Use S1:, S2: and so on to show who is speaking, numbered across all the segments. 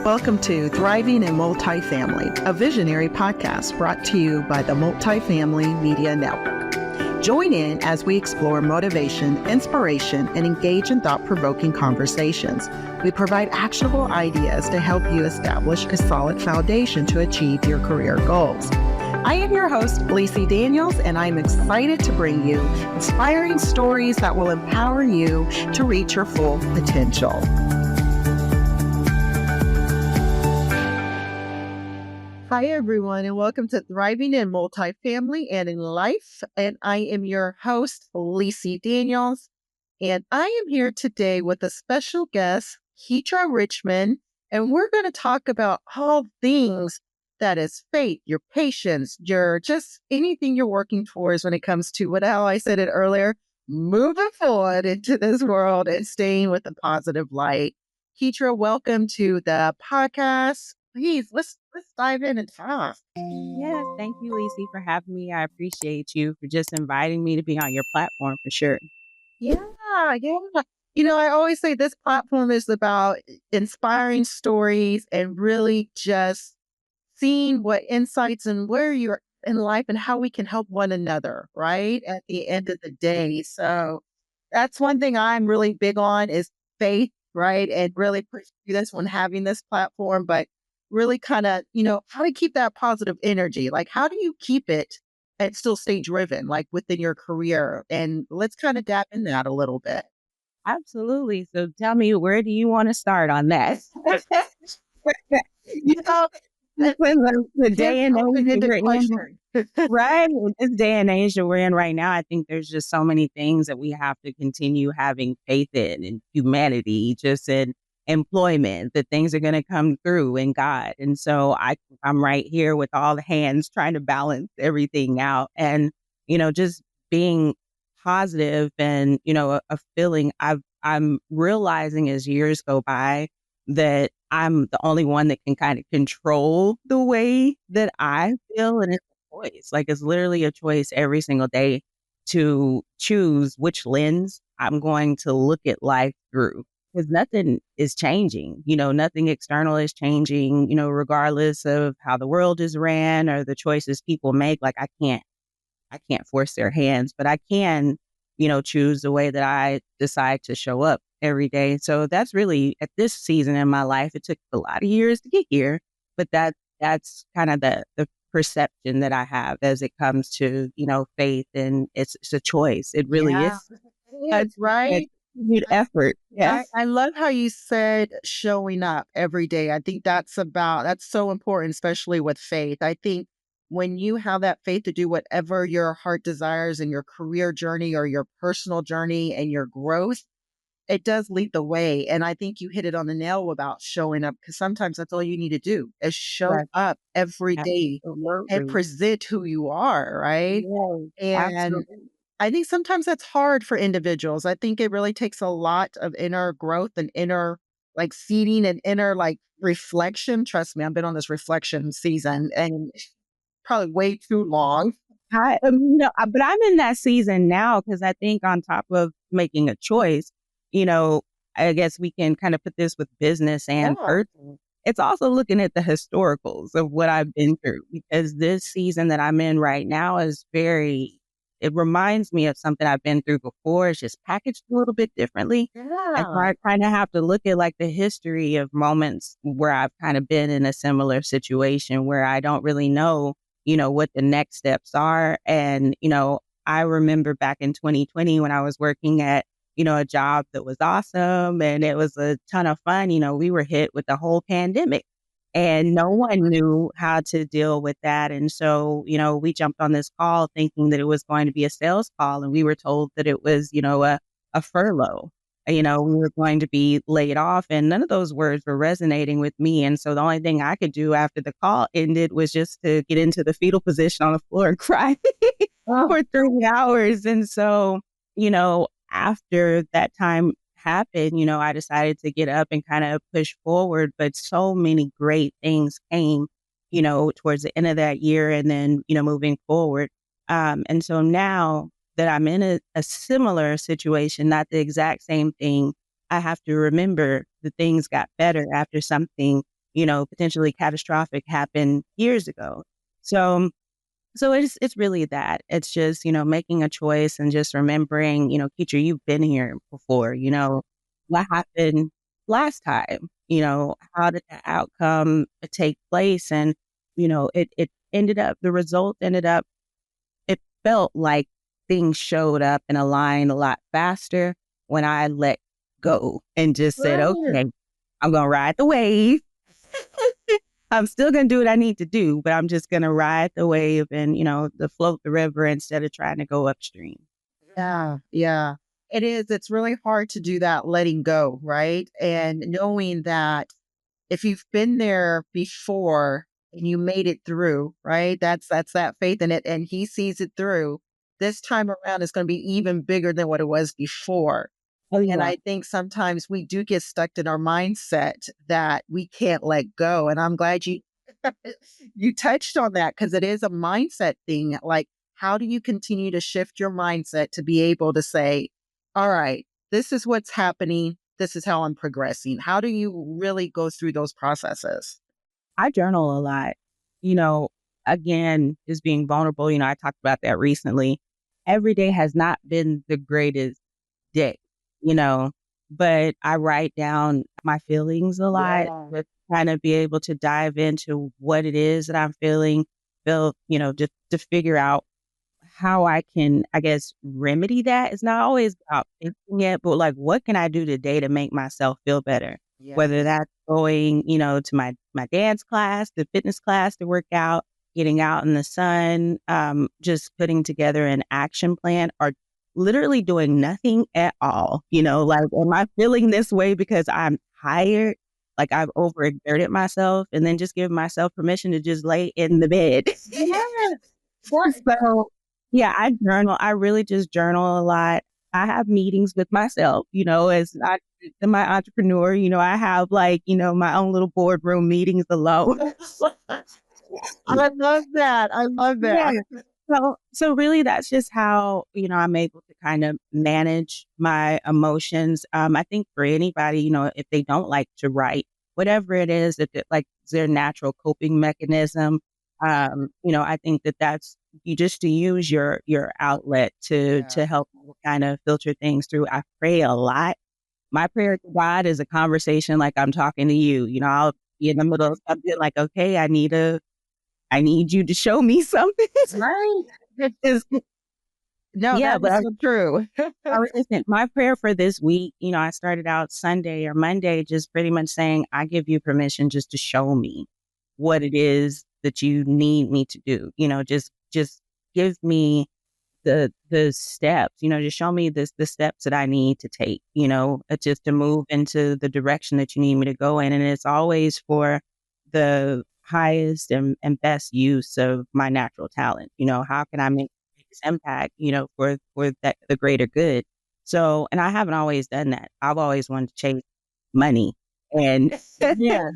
S1: Welcome to Thriving in Multifamily, a visionary podcast brought to you by the Multifamily Media Network. Join in as we explore motivation, inspiration, and engage in thought-provoking conversations. We provide actionable ideas to help you establish a solid foundation to achieve your career goals. I am your host, Lacey Daniels, and I'm excited to bring you inspiring stories that will empower you to reach your full potential. Hi, everyone, and welcome to Thriving in Multifamily and in Life. And I am your host, Lacey Daniels. And I am here today with a special guest, Ketra Richmond. And we're going to talk about all things that is faith, your patience, your just anything you're working towards when it comes to how I said it earlier, moving forward into this world and staying with a positive light. Ketra, welcome to the podcast. Please, let's dive in and talk.
S2: Yes, thank you, Lacey, for having me. I appreciate you for just inviting me to be on your platform for sure.
S1: Yeah. You know, I always say this platform is about inspiring stories and really just seeing what insights and where you're in life and how we can help one another, right? At the end of the day. So that's one thing I'm really big on is faith, right? And really pursue this when having this platform, but really kind of, how to keep that positive energy. Like, how do you keep it and still stay driven, like within your career? And let's kind of dive in that a little bit.
S2: Absolutely. So tell me, where do you want to start on that?
S1: You know,
S2: the day and age that we're in, right? In this day and age that we're in right now, I think there's just so many things that we have to continue having faith in humanity, just in employment, that things are going to come through in God. And so I'm right here with all the hands trying to balance everything out and, just being positive and, a feeling I'm realizing as years go by that I'm the only one that can kind of control the way that I feel. And it's a choice. Like it's literally a choice every single day to choose which lens I'm going to look at life through. Because nothing is changing, nothing external is changing, regardless of how the world is ran or the choices people make. Like I can't force their hands, but I can, choose the way that I decide to show up every day. So that's really at this season in my life, it took a lot of years to get here, but that's kind of the perception that I have as it comes to, faith, and it's a choice. It really is.
S1: That's right.
S2: Need effort. Yeah.
S1: I love how you said showing up every day. I think that's so important, especially with faith. I think when you have that faith to do whatever your heart desires in your career journey or your personal journey and your growth, it does lead the way. And I think you hit it on the nail about showing up, because sometimes that's all you need to do is show up every day and present who you are, right?
S2: Yes,
S1: And I think sometimes that's hard for individuals. I think it really takes a lot of inner growth and inner seeding and inner reflection. Trust me, I've been on this reflection season and probably way too long.
S2: But I'm in that season now because I think on top of making a choice, I guess we can kind of put this with business and personal. It's also looking at the historicals of what I've been through, because this season that I'm in right now is it reminds me of something I've been through before. It's just packaged a little bit differently. And so I kind of have to look at the history of moments where I've kind of been in a similar situation where I don't really know, what the next steps are. And, I remember back in 2020 when I was working at, a job that was awesome and it was a ton of fun. We were hit with the whole pandemic. And no one knew how to deal with that. And so, we jumped on this call thinking that it was going to be a sales call. And we were told that it was, a furlough. We were going to be laid off. And none of those words were resonating with me. And so the only thing I could do after the call ended was just to get into the fetal position on the floor and cry for 3 hours. And so, after that time happened, I decided to get up and kind of push forward, but so many great things came, towards the end of that year and then, moving forward. And so now that I'm in a similar situation, not the exact same thing, I have to remember that things got better after something potentially catastrophic happened years ago. So so it's really that. It's just, making a choice and just remembering, Keitra, you've been here before, what happened last time, how did the outcome take place? And, it ended up, the result ended up, it felt like things showed up in a line a lot faster when I let go and just said,
S1: Right.
S2: okay, I'm going to ride the wave. I'm still going to do what I need to do, but I'm just going to ride the wave and, the float the river instead of trying to go upstream.
S1: Yeah, yeah. It is. It's really hard to do that letting go, right? And knowing that if you've been there before and you made it through, right? That's that faith in it and he sees it through. This time around is going to be even bigger than what it was before.
S2: Oh,
S1: And
S2: yeah.
S1: I think sometimes we do get stuck in our mindset that we can't let go. And I'm glad you you touched on that because it is a mindset thing. Like, how do you continue to shift your mindset to be able to say, all right, this is what's happening. This is how I'm progressing. How do you really go through those processes?
S2: I journal a lot. You know, again, just being vulnerable, I talked about that recently. Every day has not been the greatest day, you know, but I write down my feelings a lot,
S1: Yeah.
S2: just kind of be able to dive into what it is that I'm feeling, just to figure out how I can, I guess, remedy that. It's not always about fixing it, but like, what can I do today to make myself feel better? Whether
S1: Yes.
S2: that's going, to my dance class, the fitness class to work out, getting out in the sun, just putting together an action plan, or literally doing nothing at all. Like, am I feeling this way because I'm tired? Like I've overexerted myself, and then just give myself permission to just lay in the bed.
S1: Yes. What?
S2: So, yeah, I journal. I really just journal a lot. I have meetings with myself, as my entrepreneur, I have like, my own little boardroom meetings alone.
S1: I love that. I love
S2: Yeah.
S1: that.
S2: So really that's just how, I'm able to kind of manage my emotions. I think for anybody, if they don't like to write, whatever it is, if it like their natural coping mechanism, I think that's you just to use your outlet to
S1: Yeah.
S2: help kind of filter things through. I pray a lot. My prayer to God is a conversation like I'm talking to you. I'll be in the middle of something like, okay, I need you to show me something.
S1: Right.
S2: Is
S1: No,
S2: yeah,
S1: that
S2: but
S1: is so true.
S2: I really think my prayer for this week, I started out Sunday or Monday, just pretty much saying, I give you permission just to show me what it is that you need me to do. Just give me the steps, just show me the steps that I need to take, just to move into the direction that you need me to go in. And it's always for the highest and best use of my natural talent. How can I make this impact, for the greater good? So, and I haven't always done that. I've always wanted to chase money and
S1: Yeah.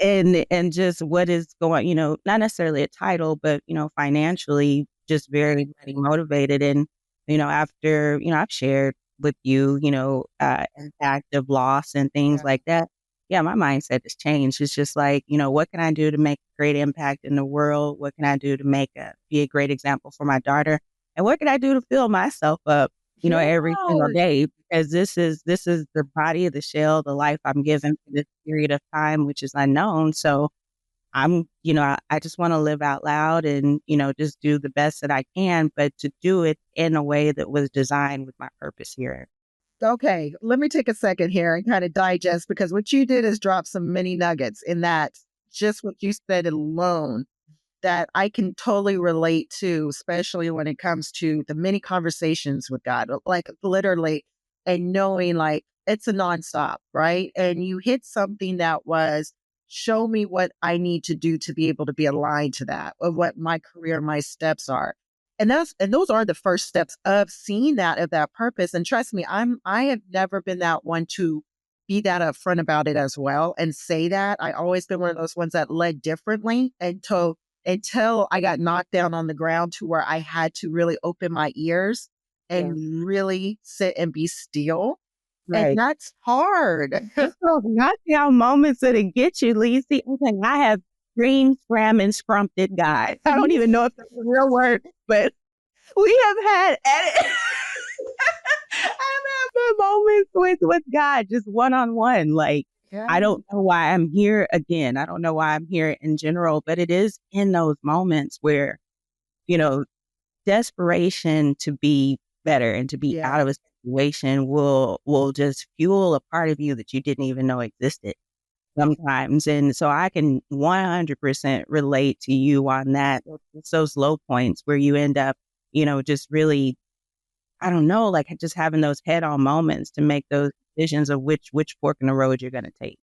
S2: and just what is going, not necessarily a title, but financially, just very, very motivated. And after I've shared with you, impact of loss and things
S1: Yeah.
S2: like that. Yeah, my mindset has changed. It's just like, what can I do to make a great impact in the world? What can I do to be a great example for my daughter? And what can I do to fill myself up, every single
S1: Yes.
S2: day? Because this is the body of the shell, the life I'm given for this period of time, which is unknown. So I just want to live out loud and, just do the best that I can, but to do it in a way that was designed with my purpose here.
S1: Okay, let me take a second here and kind of digest because what you did is drop some mini nuggets in that just what you said alone that I can totally relate to, especially when it comes to the many conversations with God, like literally, and knowing like it's a nonstop, right? And you hit something that was show me what I need to do to be able to be aligned to that, or what my career, my steps are. And those are the first steps of seeing that of that purpose. And trust me, I have never been that one to be that upfront about it as well and say that. I always been one of those ones that led differently until I got knocked down on the ground to where I had to really open my ears
S2: Yeah.
S1: and really sit and be still And
S2: Right.
S1: that's hard.
S2: It's those knockdown moments that'll get you, Lacey. Okay, I have green, scram, and scrumpted guys. I don't even know if that's a real word, but we have had I've had my moments with God, just one on one. Like,
S1: Yeah.
S2: I don't know why I'm here again. I don't know why I'm here in general, but it is in those moments where, you know, desperation to be better and to be
S1: Yeah.
S2: out of a situation will just fuel a part of you that you didn't even know existed sometimes. And so I can 100% relate to you on that. It's those low points where you end up, just really, I don't know, like just having those head on moments to make those decisions of which fork in the road you're going to take.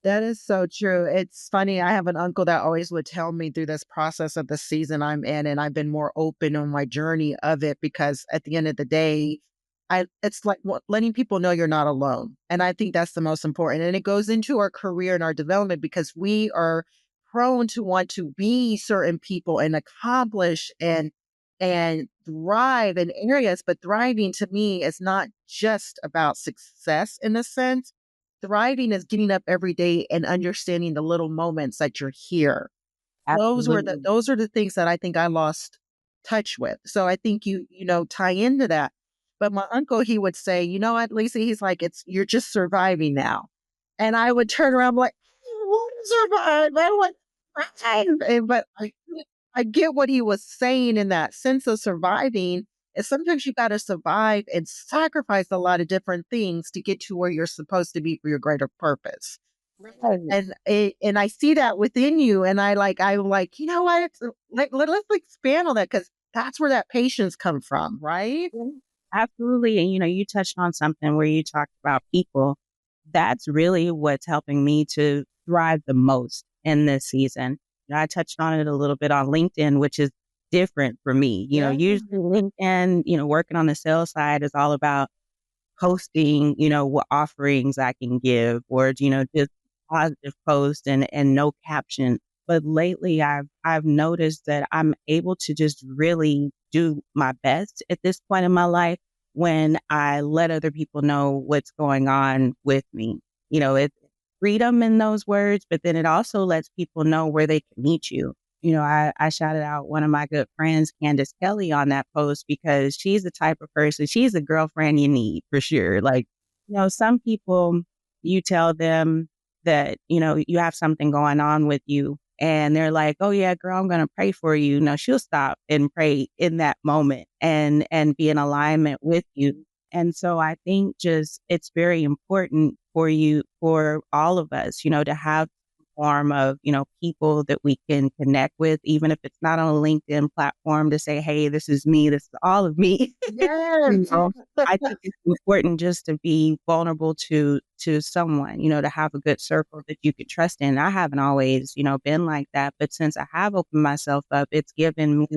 S1: That is so true. It's funny. I have an uncle that always would tell me through this process of the season I'm in, and I've been more open on my journey of it because at the end of the day, it's like letting people know you're not alone. And I think that's the most important. And it goes into our career and our development because we are prone to want to be certain people and accomplish and thrive in areas. But thriving to me is not just about success in a sense. Thriving is getting up every day and understanding the little moments that you're here.
S2: Absolutely.
S1: Those are the things that I think I lost touch with. So I think you tie into that. But my uncle, he would say, you know what, Lisa, he's like, you're just surviving now. And I would turn around like, what is survive? I want but I get what he was saying in that sense of surviving. Is sometimes you got to survive and sacrifice a lot of different things to get to where you're supposed to be for your greater purpose.
S2: Right.
S1: And I see that within you, and I'm like, you know what? Let's expand on that because that's where that patience come from, right?
S2: Yeah. Absolutely. And you touched on something where you talked about people. That's really what's helping me to thrive the most in this season. I touched on it a little bit on LinkedIn, which is different for me.
S1: Yeah.
S2: Usually LinkedIn, working on the sales side is all about posting, what offerings I can give or, just positive post and no caption. But lately I've noticed that I'm able to just really do my best at this point in my life when I let other people know what's going on with me. It's freedom in those words, but then it also lets people know where they can meet you. I shouted out one of my good friends, Candace Kelly, on that post because she's the type of person, she's a girlfriend you need for sure. Like, some people, you tell them that, you have something going on with you and they're like, oh yeah, girl, I'm going to pray for you. No, she'll stop and pray in that moment and be in alignment with you. And so I think just it's very important for all of us, to have form of, people that we can connect with, even if it's not on a LinkedIn platform to say, hey, this is me, this is all of me.
S1: Yes.
S2: I think it's important just to be vulnerable to someone, to have a good circle that you could trust in. I haven't always, been like that, but since I have opened myself up, it's given me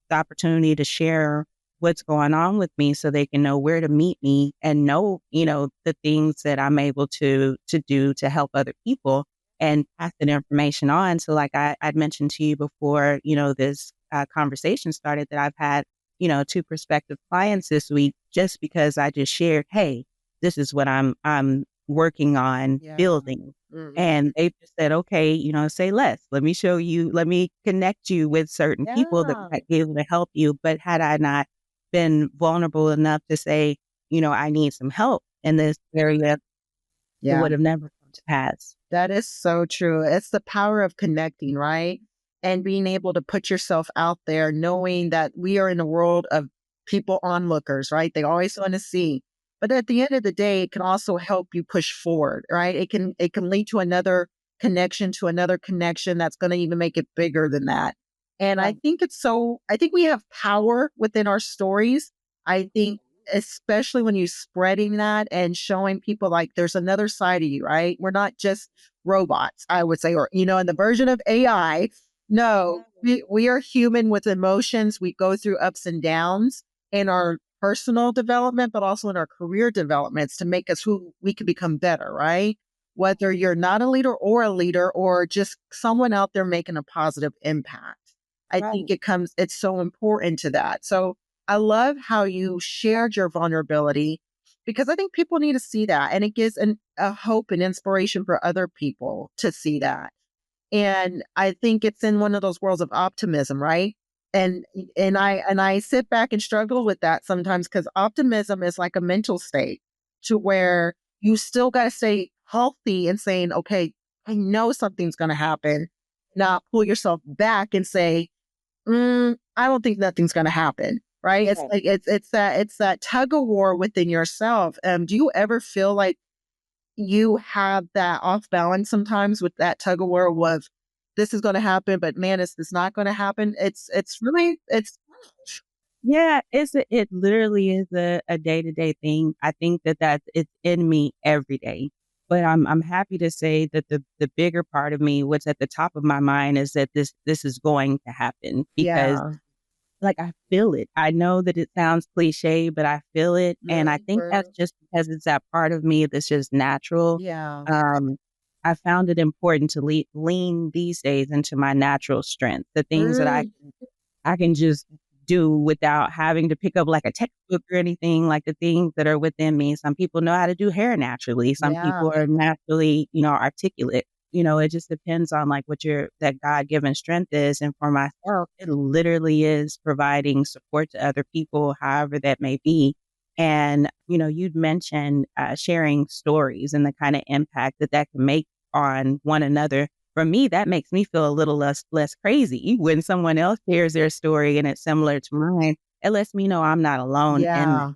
S2: the opportunity to share what's going on with me so they can know where to meet me and know, the things that I'm able to do to help other people and pass that information on. So like I'd mentioned to you before, this conversation started that I've had, two prospective clients this week just because I just shared, hey, this is what I'm working on
S1: Yeah.
S2: building.
S1: Mhm.
S2: And they just said, okay, say less. Let me show you, let me connect you with certain people that
S1: Yeah.
S2: might be able to help you. But had I not been vulnerable enough to say, I need some help in this area, it
S1: Yeah.
S2: would have never come to pass.
S1: That is so true. It's the power of connecting, right? And being able to put yourself out there, knowing that we are in a world of people onlookers, right? They always want to see. But at the end of the day, it can also help you push forward, right? It can lead to another connection that's going to even make it bigger than that. And
S2: Right.
S1: I think we have power within our stories. I think especially when you're spreading that and showing people like there's another side of you, right? We're not just robots, I would say, or, in the version of AI. No, we are human with emotions. We go through ups and downs in our personal development, but also in our career developments to make us who we can become better, right? Whether you're not a leader or just someone out there making a positive impact. I think
S2: Right.
S1: it's so important to that. So I love how you shared your vulnerability because I think people need to see that, and it gives a hope and inspiration for other people to see that. And I think it's in one of those worlds of optimism, right? And and I sit back and struggle with that sometimes because optimism is like a mental state to where you still got to stay healthy and saying, okay, I know something's going to happen. Not pull yourself back and say, I don't think nothing's going to happen. Right? It's
S2: Yeah.
S1: like it's that tug of war within yourself. Do you ever feel like you have that off balance sometimes with that tug of war of this is going to happen, but man, is this not going to happen? It's really it's
S2: Yeah, it literally is a day-to-day thing. I think that it's in me every day. But I'm happy to say that the bigger part of me, what's at the top of my mind is that this is going to happen because
S1: yeah.
S2: like I feel it. I know that it sounds cliche, but I feel it. And I think that's
S1: Mhm.
S2: just because it's that part of me that's just natural.
S1: Yeah.
S2: Um, I found it important to lean these days into my natural strength, the things that
S1: Mm,
S2: I can just do without having to pick up like a textbook or anything, like the things that are within me. Some people know how to do hair naturally. Some
S1: yeah.
S2: people are naturally, articulate. It just depends on like what your that God given strength is. And for myself, it literally is providing support to other people, however that may be. And, you'd mentioned sharing stories and the kind of impact that can make on one another. For me, that makes me feel a little less crazy when someone else shares their story and it's similar to mine. It lets me know I'm not alone in that.
S1: Yeah.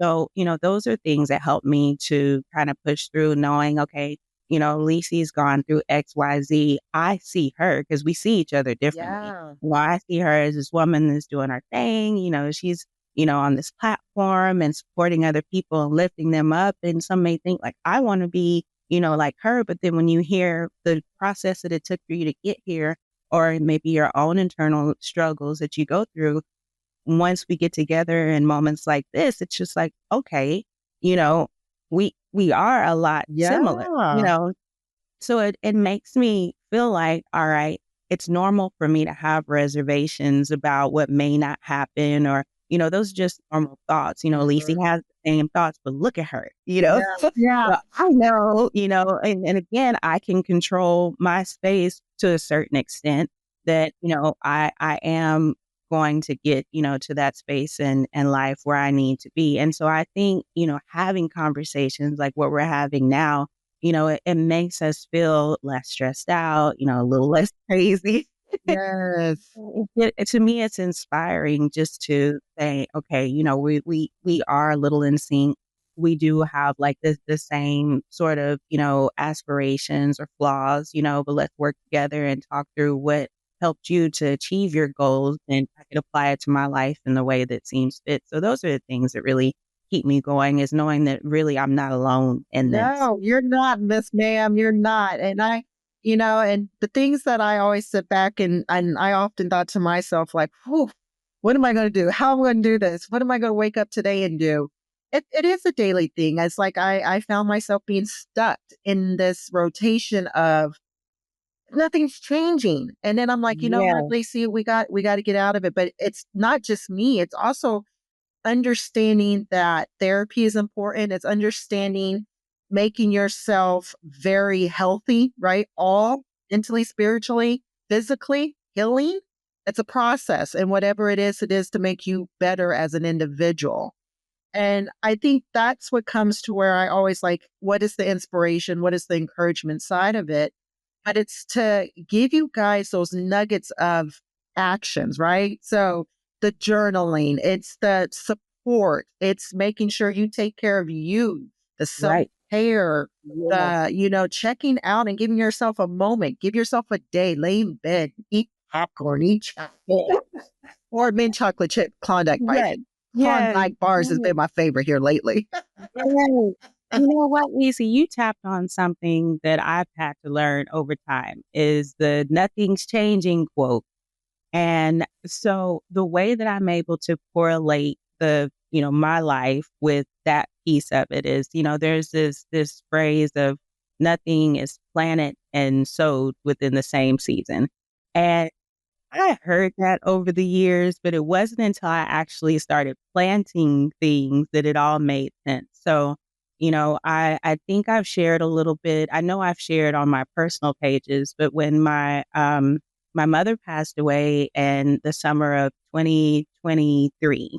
S2: So, those are things that help me to kind of push through knowing, okay, Lisi's gone through XYZ. I see her because we see each other differently.
S1: Yeah.
S2: I see her as this woman that's doing her thing. She's, on this platform and supporting other people and lifting them up. And some may think like, I want to be, like her. But then when you hear the process that it took for you to get here, or maybe your own internal struggles that you go through, once we get together in moments like this, it's just like, okay, you know, we are a lot similar,
S1: Yeah.
S2: so it makes me feel like, all right, it's normal for me to have reservations about what may not happen or, those are just normal thoughts. Lacey
S1: Mhm.
S2: has the same thoughts, but look at her,
S1: Yeah. Yeah.
S2: So I know, and again, I can control my space to a certain extent that, I am going to get, to that space and life where I need to be. And so I think, having conversations like what we're having now, it makes us feel less stressed out, a little less crazy.
S1: Yes.
S2: To me, it's inspiring just to say, okay, we are a little in sync. We do have like the same sort of, aspirations or flaws, but let's work together and talk through what helped you to achieve your goals, and I could apply it to my life in the way that seems fit. So those are the things that really keep me going, is knowing that really I'm not alone in this.
S1: No, you're not, Miss Ma'am. You're not. And and the things that I always sit back and I often thought to myself, like, whew, what am I going to do? How am I going to do this? What am I going to wake up today and do? It is a daily thing. It's like I found myself being stuck in this rotation of nothing's changing. And then I'm like, you know what,
S2: Yeah,
S1: Lacey, we got to get out of it. But it's not just me. It's also understanding that therapy is important. It's understanding making yourself very healthy, right? All mentally, spiritually, physically, healing. It's a process. And whatever it is to make you better as an individual. And I think that's what comes to where I always like, what is the inspiration? What is the encouragement side of it? But it's to give you guys those nuggets of actions, right? So the journaling, it's the support, it's making sure you take care of you, the self
S2: right.
S1: care,
S2: Yeah.
S1: the, checking out and giving yourself a moment, give yourself a day, lay in bed, eat popcorn, eat chocolate, or mint chocolate chip Klondike bars.
S2: Yes. Yes.
S1: Klondike bars has been my favorite here lately.
S2: Yes. You know what, Lisa, you tapped on something that I've had to learn over time is the nothing's changing quote. And so the way that I'm able to correlate my life with that piece of it is, there's this phrase of nothing is planted and sowed within the same season. And I heard that over the years, but it wasn't until I actually started planting things that it all made sense. So, I think I've shared a little bit. I know I've shared on my personal pages, but when my mother passed away in the summer of 2023,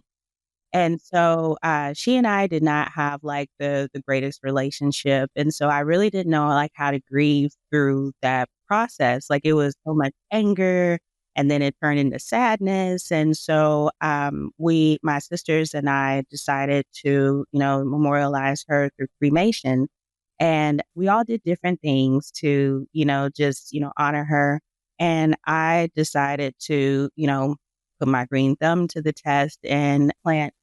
S2: and so she and I did not have like the greatest relationship. And so I really didn't know like how to grieve through that process. Like it was so much anger and then it turned into sadness. And so my sisters and I decided to, memorialize her through cremation. And we all did different things to, just, honor her. And I decided to, put my green thumb to the test and plant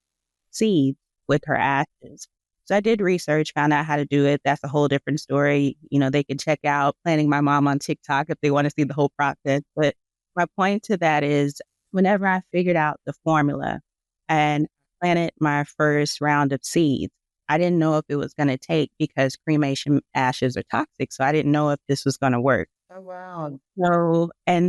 S2: seeds with her ashes. So I did research, found out how to do it. That's a whole different story. They can check out Planning My Mom on TikTok if they want to see the whole process. But my point to that is whenever I figured out the formula and planted my first round of seeds, I didn't know if it was going to take because cremation ashes are toxic. So I didn't know if this was going to work.
S1: Oh, wow.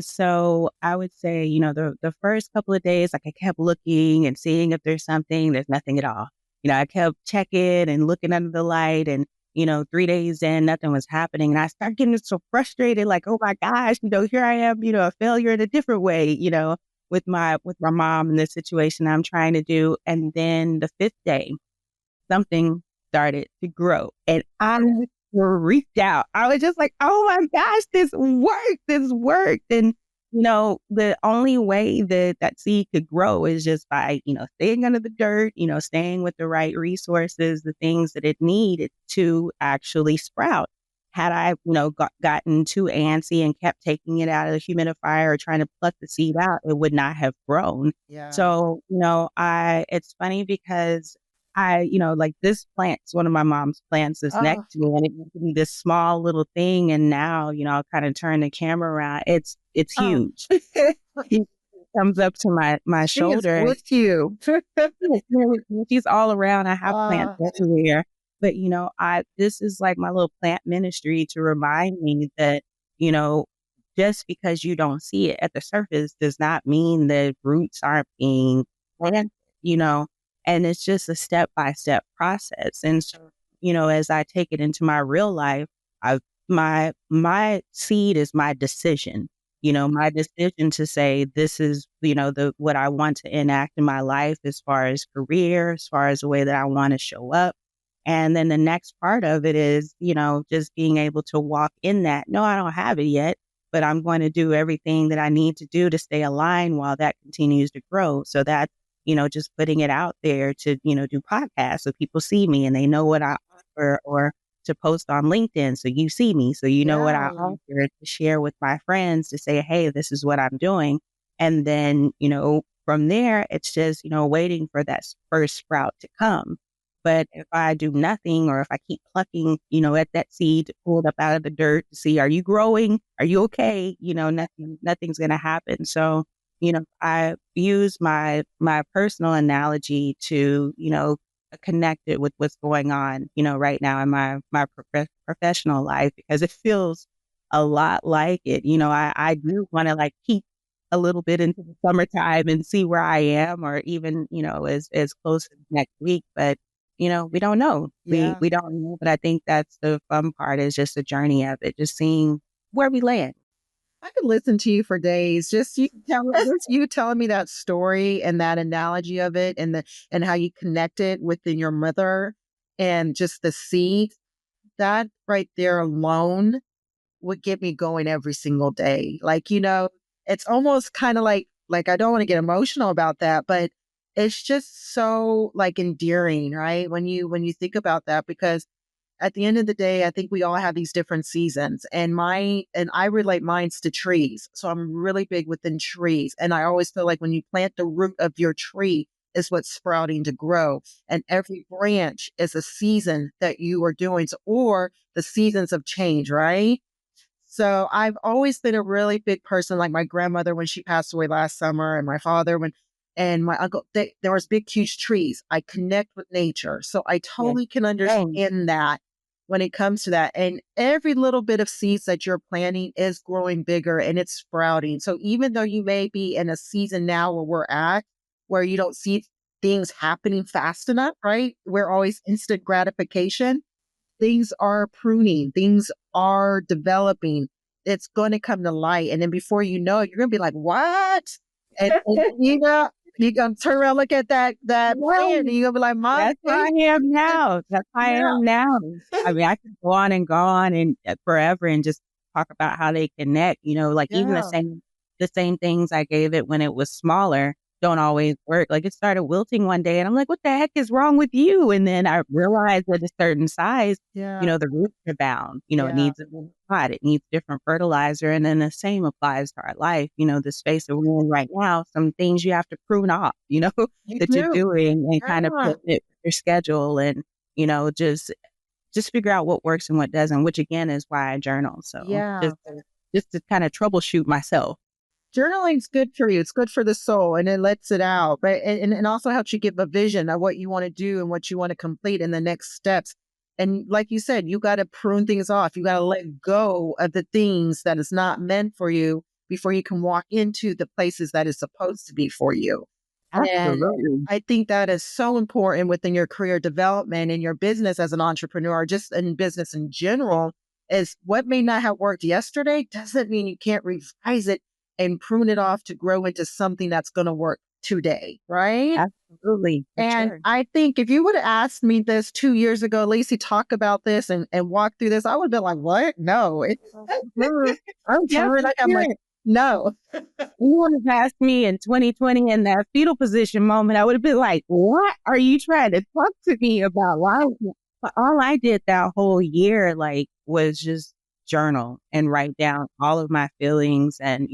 S2: So I would say, the first couple of days, like I kept looking and seeing if there's something, there's nothing at all. I kept checking and looking under the light and, 3 days in, nothing was happening. And I started getting so frustrated, like, oh my gosh, here I am, a failure in a different way, with my mom and the situation I'm trying to do. And then the fifth day, something started to grow. And I freaked out. I was just like, oh my gosh, this worked. This worked. And, the only way that that seed could grow is just by, staying under the dirt, staying with the right resources, the things that it needed to actually sprout. Had I, gotten too antsy and kept taking it out of the humidifier or trying to pluck the seed out, it would not have grown.
S1: Yeah.
S2: So, it's funny because like this plant's one of my mom's plants is next to me and it used to be this small little thing. And now, I'll kind of turn the camera around. It's
S1: Oh.
S2: huge. He comes up to my
S1: She is
S2: shoulder.
S1: with you.
S2: She's all around. I have plants
S1: Uh,
S2: everywhere. But, this is like my little plant ministry to remind me that, you know, just because you don't see it at the surface does not mean that roots aren't being planted, you know, and it's just a step by step process. And so, as I take it into my real life, my seed is my decision. My decision to say this is, the what I want to enact in my life as far as career, as far as the way that I want to show up. And then the next part of it is, just being able to walk in that. No, I don't have it yet, but I'm going to do everything that I need to do to stay aligned while that continues to grow. So that, just putting it out there to, do podcasts so people see me and they know what I offer, or to post on LinkedIn so you see me, so you know what I
S1: yeah.
S2: offer, to share with my friends to say, hey, this is what I'm doing. And then, from there, it's just, waiting for that first sprout to come. But if I do nothing, or if I keep plucking, at that seed to pull it up out of the dirt to see, are you growing? Are you okay? Nothing's going to happen. So, I use my personal analogy to, connect it with what's going on, right now in my professional life, because it feels a lot like it. I do want to like keep a little bit into the summertime and see where I am, or even, as close as next week. But we don't know.
S1: Yeah.
S2: We don't know. But I think that's the fun part, is just the journey of it, just seeing where we land.
S1: I could listen to you for days. Just you telling me that story and that analogy of it, and how you connect it within your mother and just the seed, that right there alone would get me going every single day. Like, it's almost kind of like I don't want to get emotional about that, but it's just so like endearing, right? When you think about that, because at the end of the day, I think we all have these different seasons, and I relate mines to trees. So I'm really big within trees. And I always feel like when you plant the root of your tree is what's sprouting to grow. And every branch is a season that you are doing, or the seasons of change, right? So I've always been a really big person, like my grandmother when she passed away last summer, and my father and my uncle. There was big, huge trees. I connect with nature, so I
S2: Yeah.
S1: totally can
S2: Same.
S1: understand that. when it comes to that. And every little bit of seeds that you're planting is growing bigger and it's sprouting. So even though you may be in a season now where we're at, where you don't see things happening fast enough, right? We're always instant gratification. Things are pruning, things are developing. It's going to come to light. And then before you know it, you're going to be like, what? And you're going to turn around, look at that plant, and you're going to be like, Mom,
S2: That's how I am now. That's how I
S1: yeah,
S2: am now. I mean, I could go on and forever and just talk about how they connect, like even
S1: yeah,
S2: the same things I gave it when it was smaller don't always work. Like it started wilting one day and I'm like, what the heck is wrong with you? And then I realized at a certain size,
S1: yeah,
S2: the roots are bound, it
S1: yeah.
S2: needs a pot, it needs different fertilizer. And then the same applies to our life, the space that we're in right now, some things you have to prune off,
S1: You
S2: that you're
S1: do.
S2: doing and kind of
S1: Yeah,
S2: put it with your schedule and, just figure out what works and what doesn't, which again is why I journal. So
S1: yeah.
S2: just to kind of troubleshoot myself.
S1: Journaling's good for you. It's good for the soul and it lets it out. But and also helps you give a vision of what you want to do and what you want to complete in the next steps. And like you said, you got to prune things off. You got to let go of the things that is not meant for you before you can walk into the places that is supposed to be for you. And
S2: Absolutely.
S1: I think that is so important within your career development and your business as an entrepreneur, just in business in general, is what may not have worked yesterday doesn't mean you can't revise it and prune it off to grow into something that's going to work today. Right.
S2: Absolutely. For
S1: And
S2: sure.
S1: I think if you would have asked me this 2 years ago, Lacey, talk about this and walk through this, I would have been like, what? No, I'm
S2: Yeah,
S1: trying.
S2: for
S1: Like, I'm like,
S2: sure.
S1: no.
S2: You would have asked me in 2020 in that fetal position moment, I would have been like, what are you trying to talk to me about? Why? But all I did that whole year, was just journal and write down all of my feelings. And,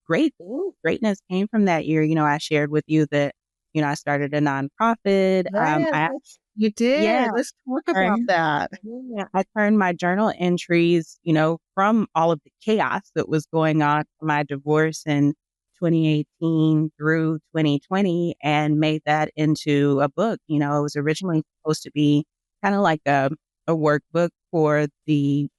S2: greatness came from that year. I shared with you that, I started a nonprofit.
S1: Yes, you
S2: Yeah,
S1: did. Let's talk about
S2: turned
S1: that.
S2: yeah, I turned my journal entries, from all of the chaos that was going on from my divorce in 2018 through 2020 and made that into a book. It was originally supposed to be kind of like a workbook for the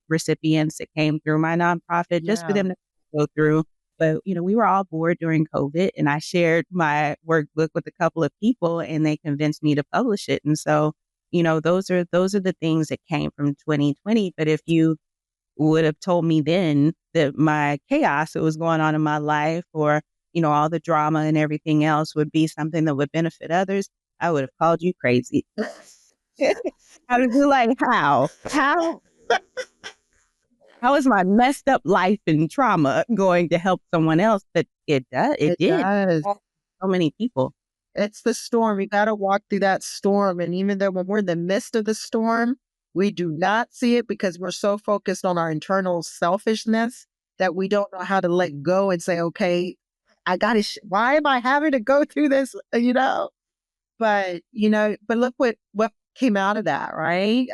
S2: recipients that came through my nonprofit, just for
S1: Yeah.
S2: them to go through. But, we were all bored during COVID and I shared my workbook with a couple of people and they convinced me to publish it. And so, those are the things that came from 2020. But if you would have told me then that my chaos that was going on in my life or, all the drama and everything else would be something that would benefit others, I would have called you crazy. I would be like, how? How is my messed up life and trauma going to help someone else? But it
S1: It
S2: did.
S1: does.
S2: So many people.
S1: It's the storm. You got to walk through that storm. And even though when we're in the midst of the storm, we do not see it because we're so focused on our internal selfishness that we don't know how to let go and say, okay, I got to, why am I having to go through this? But look what came out of that, right?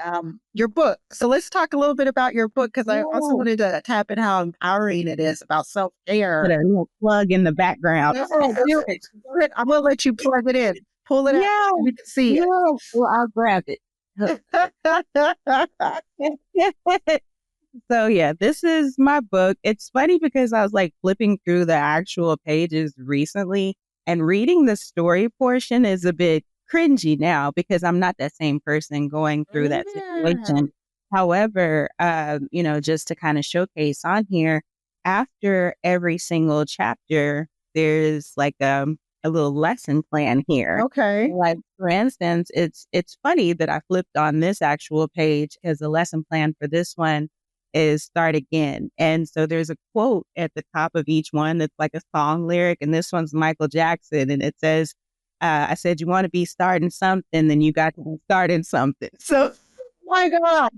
S1: Your book. So let's talk a little bit about your book because I also
S2: Yeah.
S1: wanted to tap in how empowering it is about self
S2: Put
S1: care.
S2: a little plug in the background.
S1: Oh, do it. Do it. I'm gonna let you plug it in. Pull it out
S2: Yeah.
S1: so we can see
S2: Yeah. Well, I'll grab it.
S1: it.
S2: So yeah, this is my book. It's funny because I was flipping through the actual pages recently and reading the story portion is a bit cringy now because I'm not that same person going through that
S1: Yeah.
S2: situation. However, just to kind of showcase on here, after every single chapter, there's a little lesson plan here.
S1: Okay.
S2: Like for instance, it's funny that I flipped on this actual page as a lesson plan for this one is start again. And so there's a quote at the top of each one that's like a song lyric. And this one's Michael Jackson. And it says, I said, you want to be starting something, then you got to be starting something. So,
S1: My God.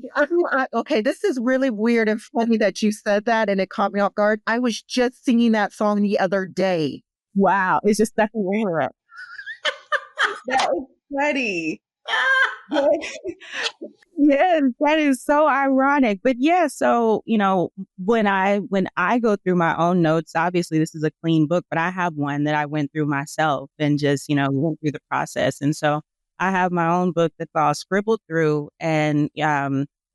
S1: Okay, this is really weird and funny that you said that and it caught me off guard. I was just singing that song the other day.
S2: wow, it's just stuck in your head. That was funny. Yes, that is so ironic. But yeah, so, when I go through my own notes, obviously this is a clean book, but I have one that I went through myself and just, went through the process. And so I have my own book that's all scribbled through and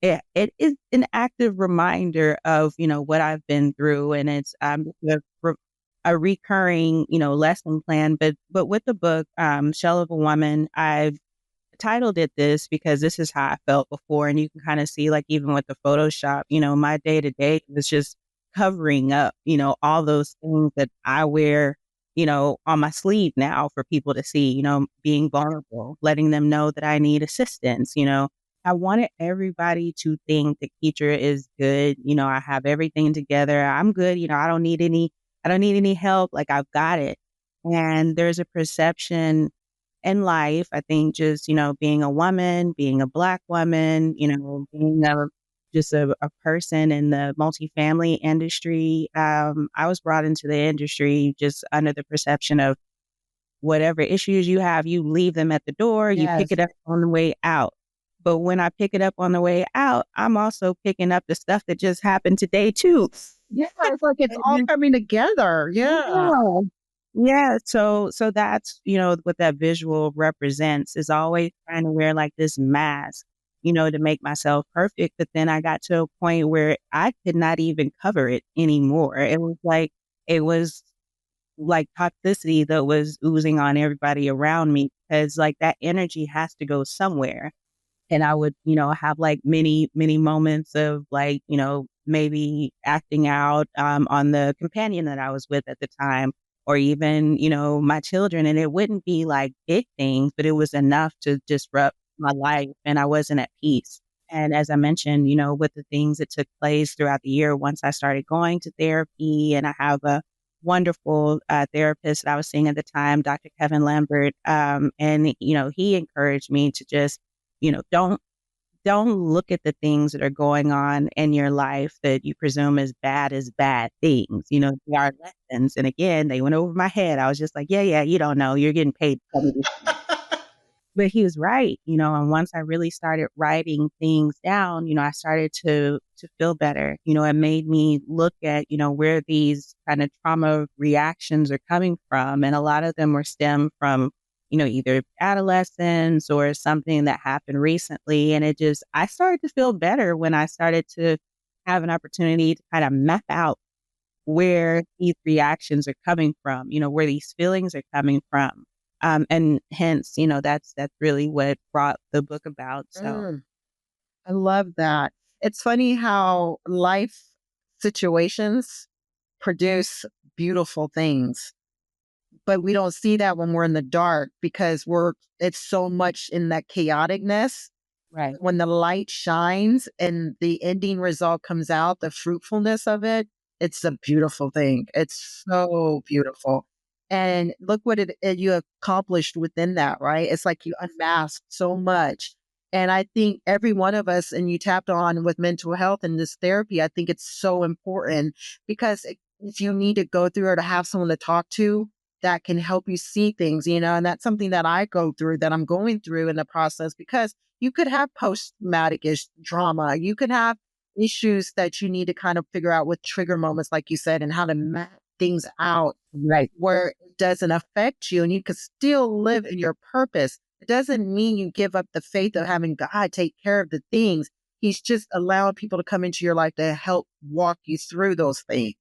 S2: it is an active reminder of, what I've been through. And it's a recurring, lesson plan. But with the book, Shell of a Woman, I've titled it this because this is how I felt before. And you can kind of see, like, even with the Photoshop, my day to day was just covering up, all those things that I wear, on my sleeve now for people to see, being vulnerable, letting them know that I need assistance. I wanted everybody to think that Ketra is good. I have everything together. I'm good. I don't need any help. Like, I've got it. And there's a perception in life, I think, just, being a woman, being a Black woman, being a person in the multifamily industry. I was brought into the industry just under the perception of whatever issues you have, you leave them at the door, you pick
S1: Yes.
S2: it up on the way out. But when I pick it up on the way out, I'm also picking up the stuff that just happened today too.
S1: Yeah, it's like it's all coming together. Yeah.
S2: Yeah. Yeah. So that's, what that visual represents, is always trying to wear like this mask, to make myself perfect. But then I got to a point where I could not even cover it anymore. It was like toxicity that was oozing on everybody around me, because like that energy has to go somewhere. And I would, have like many moments of like, maybe acting out on the companion that I was with at the time, or even, my children. And it wouldn't be like big things, but it was enough to disrupt my life, and I wasn't at peace. And as I mentioned, with the things that took place throughout the year, once I started going to therapy, and I have a wonderful therapist that I was seeing at the time, Dr. Kevin Lambert. And, he encouraged me to just, don't look at the things that are going on in your life that you presume as bad things. They are lessons. And again, they went over my head. I was just like, yeah, you don't know. You're getting paid. But he was right, and once I really started writing things down, I started to feel better. It made me look at, where these kind of trauma reactions are coming from. And a lot of them were stemmed from, either adolescence or something that happened recently. And I started to feel better when I started to have an opportunity to kind of map out where these reactions are coming from, where these feelings are coming from. And hence, that's really what brought the book about. So,
S1: Mm, I love that. It's funny how life situations produce beautiful things, but we don't see that when we're in the dark because it's so much in that chaoticness.
S2: right.
S1: When the light shines and the ending result comes out, the fruitfulness of it, it's a beautiful thing. It's so beautiful. And look what you accomplished within that, right? It's like you unmasked so much. And I think every one of us, and you tapped on with mental health and this therapy, I think it's so important because if you need to go through or to have someone to talk to that can help you see things, and that's something that I go through, that I'm going through in the process, because you could have post-traumatic trauma. You could have issues that you need to kind of figure out with trigger moments, like you said, and how to map things out
S2: Right.
S1: where it doesn't affect you and you can still live in your purpose. It doesn't mean you give up the faith of having God take care of the things. He's just allowing people to come into your life to help walk you through those things.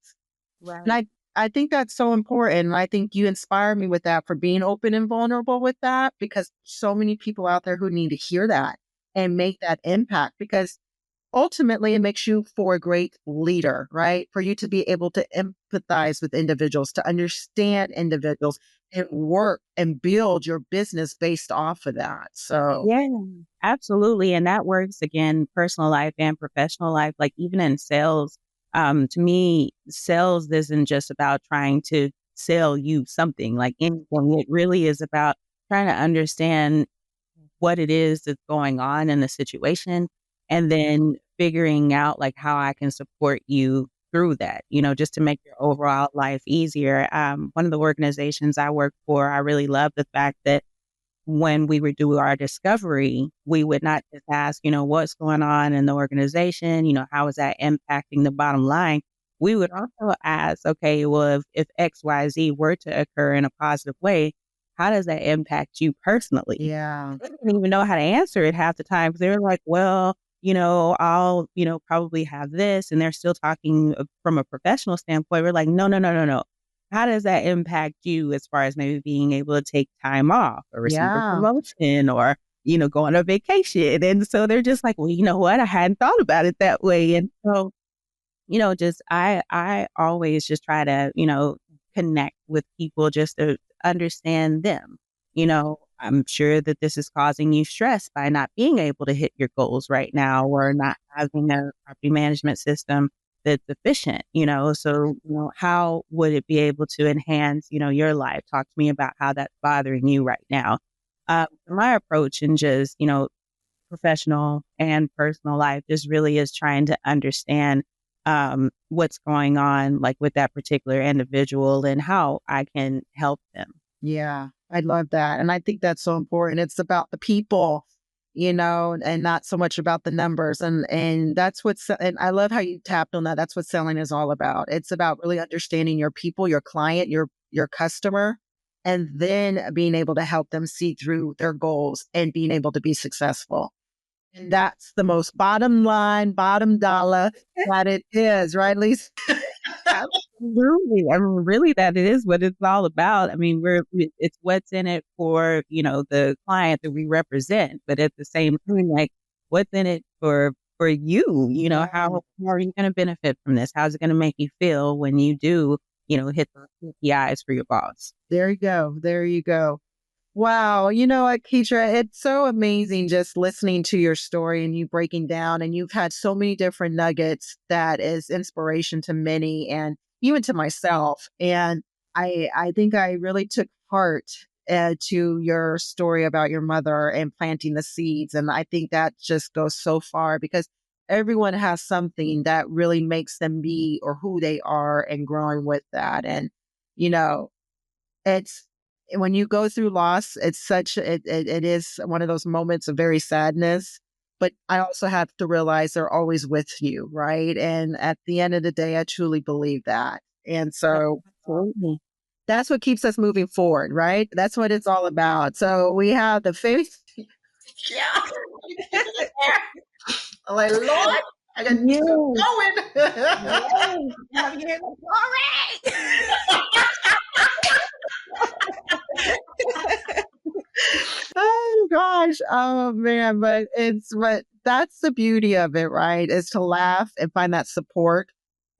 S1: And
S2: Right.
S1: I think that's so important. And I think you inspire me with that, for being open and vulnerable with that, because so many people out there who need to hear that and make that impact, because ultimately it makes you for a great leader, right? For you to be able to empathize with individuals, to understand individuals and work and build your business based off of that. So,
S2: Yeah, absolutely. And that works again, personal life and professional life. Like, even in sales, to me, sales isn't just about trying to sell you something like anything. It really is about trying to understand what it is that's going on in the situation, and then figuring out like how I can support you through that, just to make your overall life easier. One of the organizations I work for, I really love the fact that when we would do our discovery, we would not just ask, what's going on in the organization, how is that impacting the bottom line? We would also ask, okay, well, if XYZ were to occur in a positive way, how does that impact you personally?
S1: yeah.
S2: They didn't even know how to answer it half the time, because they were like, well, I'll, probably have this. And they're still talking from a professional standpoint. We're like, no, no, no, no, no. How does that impact you as far as maybe being able to take time off or receive a
S1: Yeah.
S2: promotion or, go on a vacation? And so they're just like, well, you know what? I hadn't thought about it that way. And so, just I always just try to, connect with people just to understand them. I'm sure that this is causing you stress by not being able to hit your goals right now or not having a property management system that's efficient, so, how would it be able to enhance, your life? Talk to me about how that's bothering you right now. My approach in just, professional and personal life just really is trying to understand what's going on, like with that particular individual and how I can help them.
S1: Yeah, I love that. And I think that's so important. It's about the people, and not so much about the numbers. And that's what's and I love how you tapped on that. That's what selling is all about. It's about really understanding your people, your client, your customer, and then being able to help them see through their goals and being able to be successful. And that's the most bottom line, bottom dollar that it is, right, Lisa?
S2: Absolutely. I mean, really, that is what it's all about. I mean, it's what's in it for, the client that we represent, but at the same time, like, what's in it for you? How are you going to benefit from this? How's it going to make you feel when you do, hit the KPIs for your boss?
S1: There you go. There you go. Wow. You know what, Ketra, it's so amazing just listening to your story and you breaking down, and you've had so many different nuggets that is inspiration to many and even to myself. And I think I really took heart to your story about your mother and planting the seeds. And I think that just goes so far because everyone has something that really makes them be or who they are and growing with that. And, you know, it's when you go through loss, it's it is one of those moments of very sadness. But I also have to realize they're always with you, right? And at the end of the day, I truly believe that. And so
S2: Absolutely.
S1: that's what keeps us moving forward, right? That's what it's all about. So we have the faith. Yeah. I'm like, Lord, I got to keep
S2: Yes.
S1: going.
S2: Yes. Have you heard the glory?
S1: Oh gosh. Oh man. But that's the beauty of it, right? Is to laugh and find that support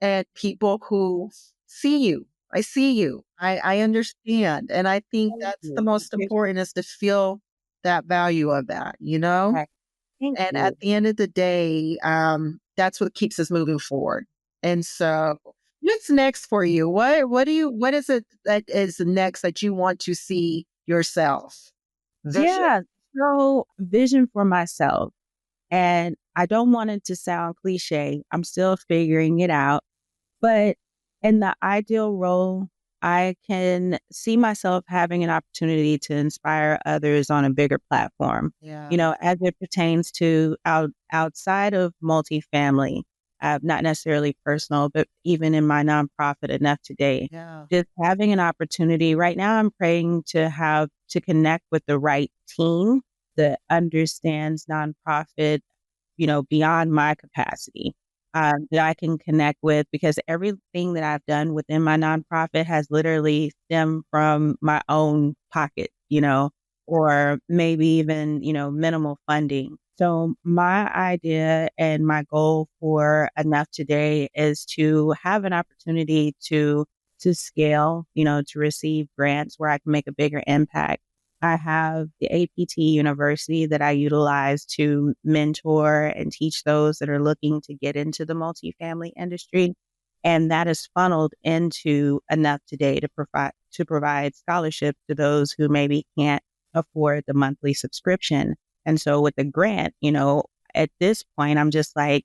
S1: and people who see you. I see you. I understand. And I think
S2: Thank
S1: that's the
S2: you.
S1: most important is to feel that value of that,
S2: Okay. Thank
S1: And at
S2: you.
S1: the end of the day, that's what keeps us moving forward. And so what's next for you? What is it that is next that you want to see yourself? Vision.
S2: Yeah. So, vision for myself. And I don't want it to sound cliche. I'm still figuring it out. But in the ideal role, I can see myself having an opportunity to inspire others on a bigger platform,
S1: Yeah.
S2: as it pertains to outside of multifamily, not necessarily personal, but even in my nonprofit Enough Today,
S1: Yeah.
S2: just having an opportunity. Right now, I'm praying to connect with the right team that understands nonprofit, beyond my capacity, that I can connect with, because everything that I've done within my nonprofit has literally stemmed from my own pocket, or maybe even, minimal funding. So my idea and my goal for Enough Today is to have an opportunity to scale, to receive grants where I can make a bigger impact. I have the APT University that I utilize to mentor and teach those that are looking to get into the multifamily industry. And that is funneled into Enough Today to provide scholarships to those who maybe can't afford the monthly subscription. And so with the grant, at this point, I'm just like,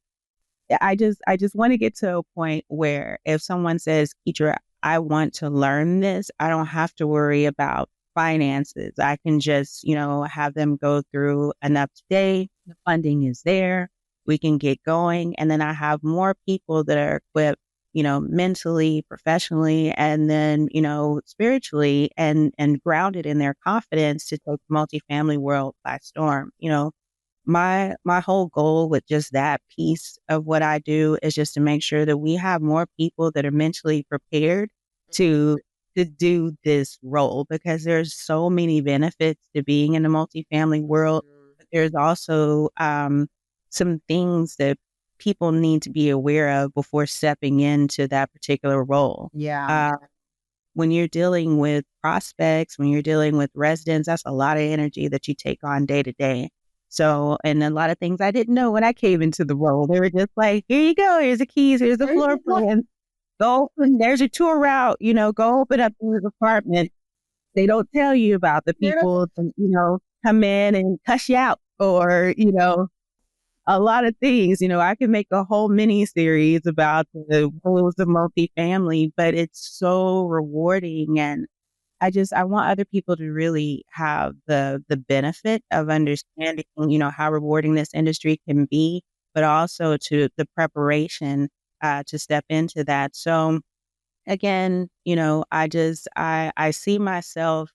S2: I just want to get to a point where if someone says, Ketra, I want to learn this, I don't have to worry about finances. I can just, have them go through Enough Today. The funding is there. We can get going. And then I have more people that are equipped, mentally, professionally, and then, spiritually and grounded in their confidence to take the multifamily world by storm. my whole goal with just that piece of what I do is just to make sure that we have more people that are mentally prepared to do this role, because there's so many benefits to being in the multifamily world. But there's also some things that people need to be aware of before stepping into that particular role.
S1: Yeah.
S2: When you're dealing with prospects, when you're dealing with residents, that's a lot of energy that you take on day to day. So, and a lot of things I didn't know when I came into the role. They were just like, here you go, here's the keys, here's the floor plan. Go, there's your tour route, go open up your apartment. They don't tell you about the people that, come in and cuss you out, or, a lot of things. I could make a whole mini series about the rules of multifamily, but it's so rewarding. And I want other people to really have the benefit of understanding, how rewarding this industry can be, but also to the preparation to step into that. So again, I see myself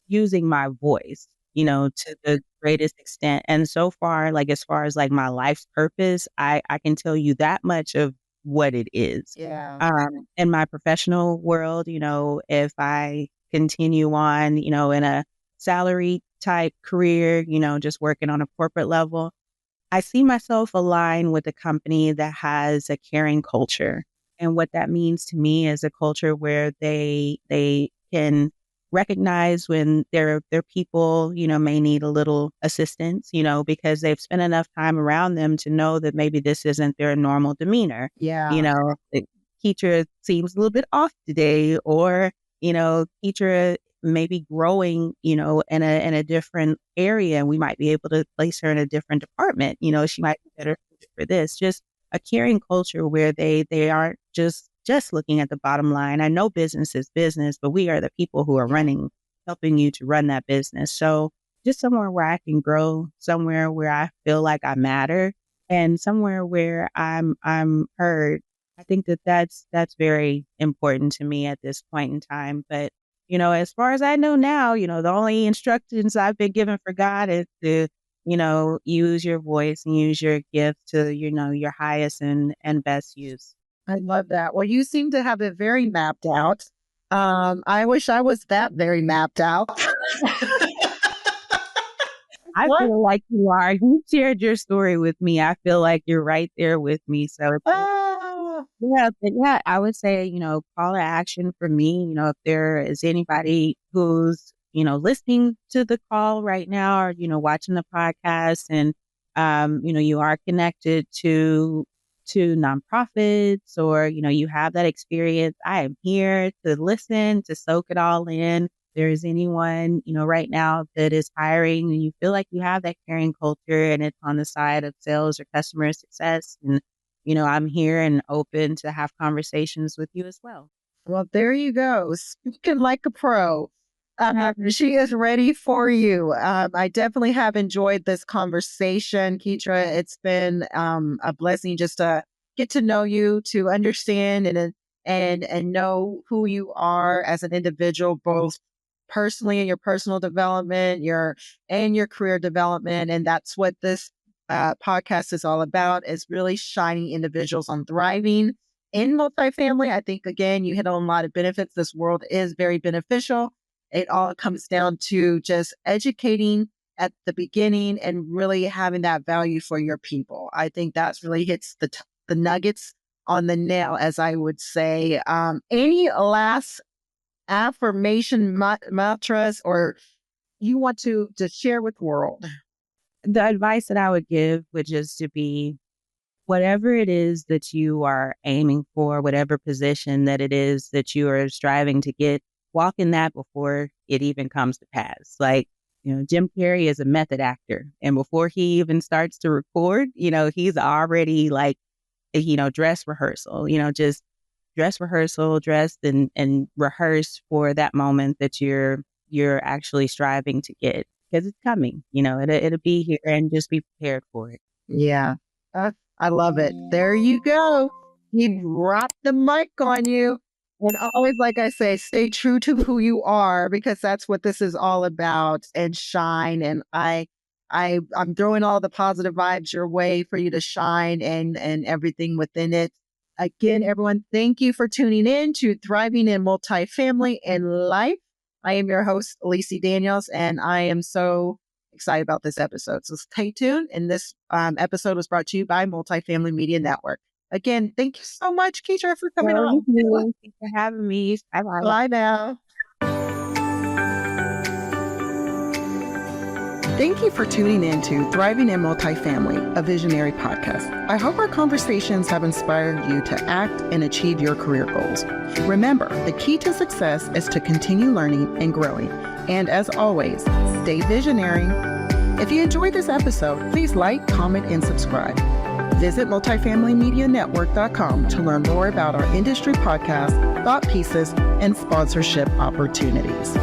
S2: using my voice, to the greatest extent. And so far, like as far as like my life's purpose, I can tell you that much of what it is.
S1: Yeah.
S2: In my professional world, if I continue on, in a salary type career, just working on a corporate level, I see myself aligned with a company that has a caring culture. And what that means to me is a culture where they can recognize when their people, may need a little assistance, because they've spent enough time around them to know that maybe this isn't their normal demeanor.
S1: Yeah.
S2: Ketra seems a little bit off today, or, Ketra may be growing, in a different area, and we might be able to place her in a different department. She might be better suited for this. Just a caring culture where they aren't just looking at the bottom line. I know business is business, but we are the people who are helping you to run that business. So just somewhere where I can grow, somewhere where I feel like I matter, and somewhere where I'm heard. I think that's very important to me at this point in time. But as far as I know now, the only instructions I've been given for God is to, use your voice and use your gift to, your highest and best use.
S1: I love that. Well, you seem to have it very mapped out. I wish I was that very mapped out.
S2: I
S1: What?
S2: feel like you are. You shared your story with me. I feel like you're right there with me. So
S1: Ah,
S2: yeah, but yeah, I would say, call to action for me, if there is anybody who's, listening to the call right now, or, watching the podcast, and, you are connected to nonprofits, or, you have that experience. I am here to listen, to soak it all in. There is anyone, right now that is hiring and you feel like you have that caring culture and it's on the side of sales or customer success, and I'm here and open to have conversations with you as well.
S1: well, there you go. Speaking like a pro. She is ready for you. I definitely have enjoyed this conversation, Ketra. It's been a blessing just to get to know you, to understand and know who you are as an individual, both personally in your personal development, your career development, and that's what this podcast is all about: is really shining individuals on thriving in multifamily. I think again, you hit on a lot of benefits. This world is very beneficial. It all comes down to just educating at the beginning and really having that value for your people. I think that's really hits the nuggets on the nail, as I would say. Any last affirmation mantras or you want to share with the world?
S2: The advice that I would give would just to be, whatever it is that you are aiming for, whatever position that it is that you are striving to get, walk in that before it even comes to pass. Like, Jim Carrey is a method actor, and before he even starts to record, he's already like, dress rehearsal, just dress rehearsal, dressed and rehearsed for that moment that you're actually striving to get, because it's coming, it'll be here, and just be prepared for it.
S1: Yeah. I love it. There you go. He dropped the mic on you. And always, like I say, stay true to who you are, because that's what this is all about, and shine. And I'm throwing all the positive vibes your way for you to shine and everything within it. Again, everyone, thank you for tuning in to Thriving in Multifamily and Life. I am your host, Lacey Daniels, and I am so excited about this episode. So stay tuned. And this episode was brought to you by Multifamily Media Network. Again, thank you so much, Ketra, for coming on.
S2: Thank you for having me. Bye-bye.
S1: Bye now. Thank you for tuning in to Thriving in Multifamily, a visionary podcast. I hope our conversations have inspired you to act and achieve your career goals. Remember, the key to success is to continue learning and growing. And as always, stay visionary. If you enjoyed this episode, please like, comment, and subscribe. Visit multifamilymedianetwork.com to learn more about our industry podcasts, thought pieces, and sponsorship opportunities.